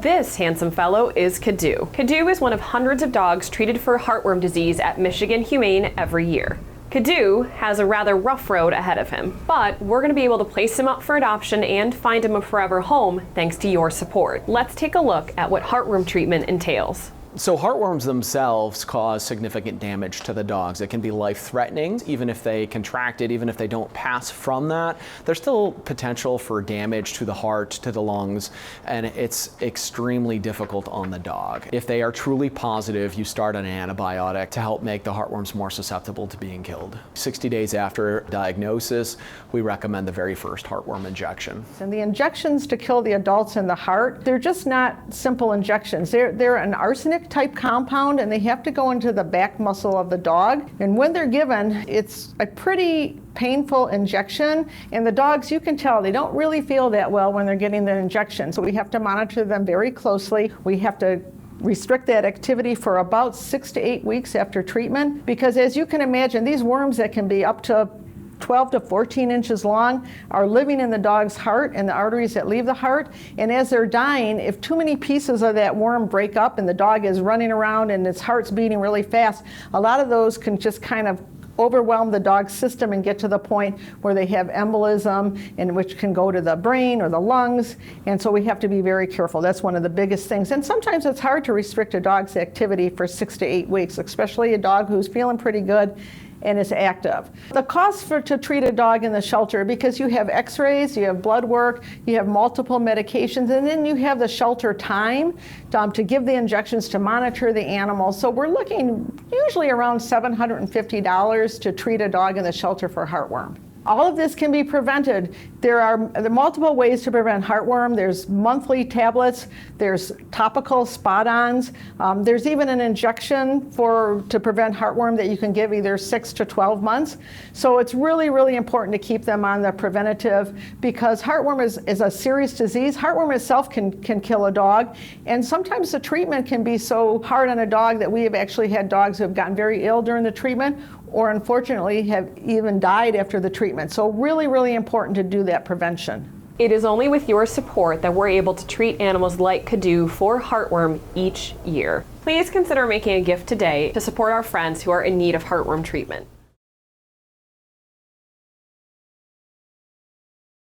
This handsome fellow is Kadu. Kadu is one of hundreds of dogs treated for heartworm disease at Michigan Humane every year. Kadu has a rather rough road ahead of him, but we're going to be able to place him up for adoption and find him a forever home thanks to your support. Let's take a look at what heartworm treatment entails. So heartworms themselves cause significant damage to the dogs. It can be life-threatening, even if they contract it, even if they don't pass from that. There's still potential for damage to the heart, to the lungs, and it's extremely difficult on the dog. If they are truly positive, you start an antibiotic to help make the heartworms more susceptible to being killed. 60 days after diagnosis, we recommend the very first heartworm injection. And the injections to kill the adults in the heart, they're just not simple injections. They're an arsenic type compound, and they have to go into the back muscle of the dog. And when they're given, it's a pretty painful injection, and the dogs, you can tell, they don't really feel that well when they're getting the injection. So we have to monitor them very closely. We have to restrict that activity for about 6 to 8 weeks after treatment, because as you can imagine, these worms that can be up to 12 to 14 inches long are living in the dog's heart and the arteries that leave the heart. And as they're dying, if too many pieces of that worm break up and the dog is running around and its heart's beating really fast, a lot of those can just kind of overwhelm the dog's system and get to the point where they have embolism, and which can go to the brain or the lungs. And so we have to be very careful. That's one of the biggest things. And sometimes it's hard to restrict a dog's activity for 6 to 8 weeks, especially a dog who's feeling pretty good and is active. The cost to treat a dog in the shelter, because you have x-rays, you have blood work, you have multiple medications, and then you have the shelter time to give the injections, to monitor the animal. So we're looking usually around $750 to treat a dog in the shelter for heartworm. All of this can be prevented. There are multiple ways to prevent heartworm. There's monthly tablets, there's topical spot-ons, there's even an injection to prevent heartworm that you can give either 6 to 12 months. So it's really, really important to keep them on the preventative, because heartworm is a serious disease. Heartworm itself can kill a dog, and sometimes the treatment can be so hard on a dog that we have actually had dogs who have gotten very ill during the treatment, or unfortunately have even died after the treatment. So really, really important to do that prevention. It is only with your support that we're able to treat animals like Kadu for heartworm each year. Please consider making a gift today to support our friends who are in need of heartworm treatment.